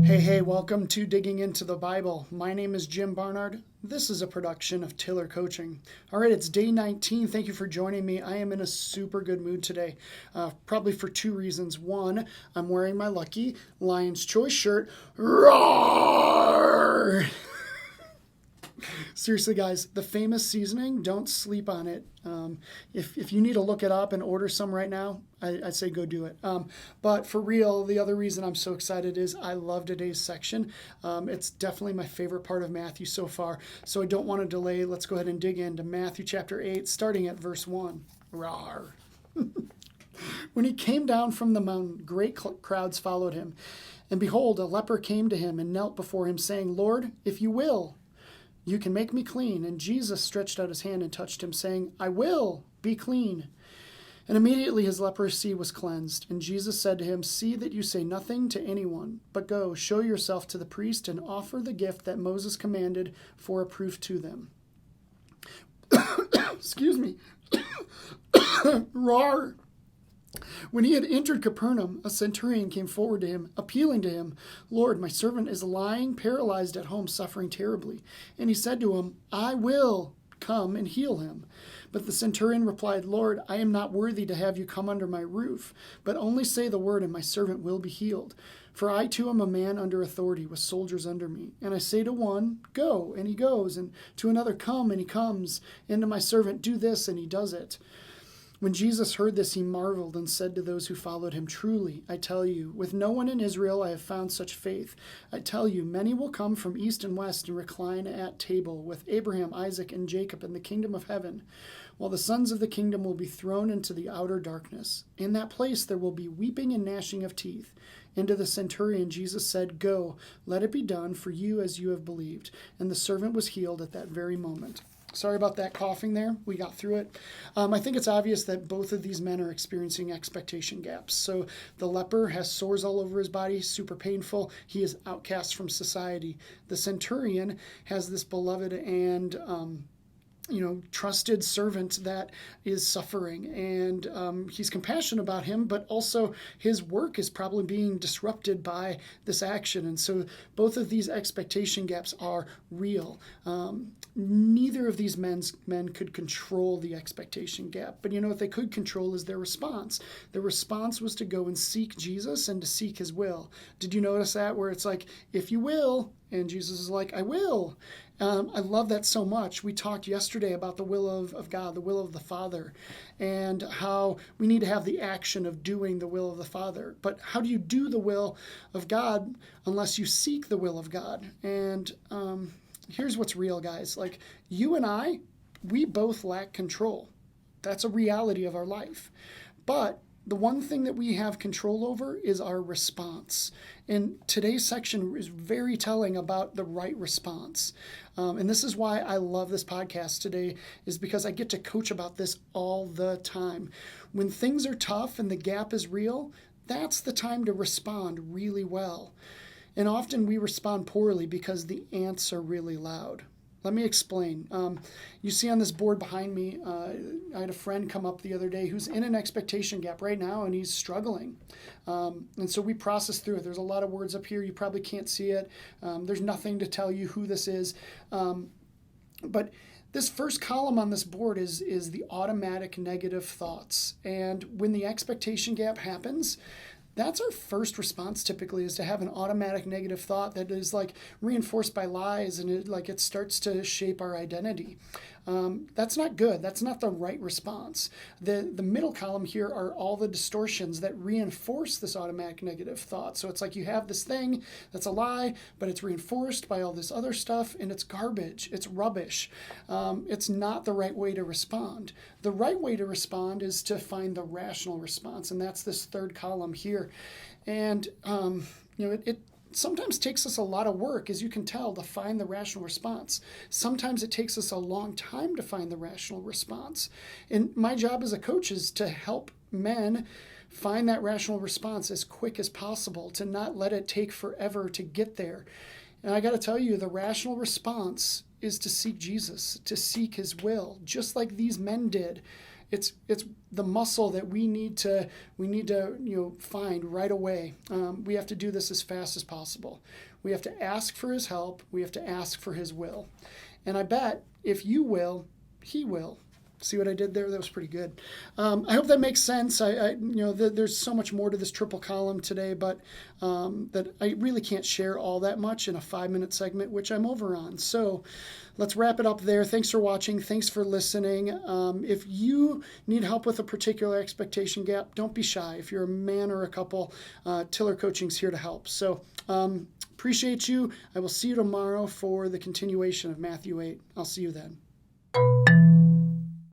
Hey, welcome to Digging into the Bible. My name is Jim Barnard. This is a production of Tiller Coaching. All right, it's day 19. Thank you for joining me. I am in a super good mood today, probably for two reasons. One, I'm wearing my lucky Lion's Choice shirt. Roar! Seriously, guys, the famous seasoning, don't sleep on it. If you need to look it up and order some right now, I'd say go do it. But for real, the other reason I'm so excited is I love today's section. It's definitely my favorite part of Matthew so far. So I don't want to delay. Let's go ahead and dig into Matthew chapter 8, starting at verse 1. Rawr. When he came down from the mountain, great crowds followed him. And behold, a leper came to him and knelt before him, saying, Lord, if you will, you can make me clean. And Jesus stretched out his hand and touched him, saying, I will, be clean. And immediately his leprosy was cleansed. And Jesus said to him, see that you say nothing to anyone, but go, show yourself to the priest and offer the gift that Moses commanded for a proof to them. Excuse me. Rawr. When he had entered Capernaum, a centurion came forward to him, appealing to him, Lord, my servant is lying paralyzed at home, suffering terribly. And he said to him, I will come and heal him. But the centurion replied, Lord, I am not worthy to have you come under my roof, but only say the word, and my servant will be healed. For I too am a man under authority, with soldiers under me. And I say to one, go, and he goes, and to another, come, and he comes, and to my servant, do this, and he does it. When Jesus heard this, he marveled and said to those who followed him, truly, I tell you, with no one in Israel I have found such faith. I tell you, many will come from east and west and recline at table with Abraham, Isaac, and Jacob in the kingdom of heaven, while the sons of the kingdom will be thrown into the outer darkness. In that place there will be weeping and gnashing of teeth. And to the centurion Jesus said, go, let it be done for you as you have believed. And the servant was healed at that very moment. Sorry about that coughing there. We got through it. I think it's obvious that both of these men are experiencing expectation gaps. So the leper has sores all over his body, super painful. He is outcast from society. The centurion has this beloved and trusted servant that is suffering, and he's compassionate about him, but also his work is probably being disrupted by this action. And so both of these expectation gaps are real. Neither of these men could control the expectation gap, but what they could control is their response. Their response was to go and seek Jesus and to seek his will. Did you notice that, where it's like, if you will, and Jesus is like, I will. I love that so much. We talked yesterday about the will of God, the will of the Father, and how we need to have the action of doing the will of the Father. But how do you do the will of God unless you seek the will of God? And here's what's real, guys. Like, you and I, we both lack control. That's a reality of our life. But the one thing that we have control over is our response. And today's section is very telling about the right response. And this is why I love this podcast today, is because I get to coach about this all the time. When things are tough and the gap is real, that's the time to respond really well. And often we respond poorly because the ants are really loud. Let me explain. You see on this board behind me, I had a friend come up the other day who's in an expectation gap right now, and he's struggling. And so we process through it. There's a lot of words up here. You probably can't see it. There's nothing to tell you who this is. But this first column on this board is the automatic negative thoughts. And when the expectation gap happens, that's our first response typically, is to have an automatic negative thought that is like reinforced by lies, and it starts to shape our identity. That's not good. That's not the right response. The middle column here are all the distortions that reinforce this automatic negative thought. So it's like you have this thing that's a lie, but it's reinforced by all this other stuff, and it's garbage. It's rubbish. It's not the right way to respond. The right way to respond is to find the rational response, and that's this third column here. And it sometimes takes us a lot of work, as you can tell, to find the rational response. Sometimes it takes us a long time to find the rational response. And my job as a coach is to help men find that rational response as quick as possible, to not let it take forever to get there. And I got to tell you, the rational response is to seek Jesus, to seek his will, just like these men did. it's the muscle that we need to find right away. We have to do this as fast as possible. We have to ask for his help. We have to ask for his will. And I bet if you will, he will. See what I did there? That was pretty good. I hope that makes sense. There's so much more to this triple column today, but that I really can't share all that much in a 5-minute segment, which I'm over on. So let's wrap it up there. Thanks for watching. Thanks for listening. If you need help with a particular expectation gap, don't be shy. If you're a man or a couple, Tiller Coaching's here to help. So appreciate you. I will see you tomorrow for the continuation of Matthew 8. I'll see you then.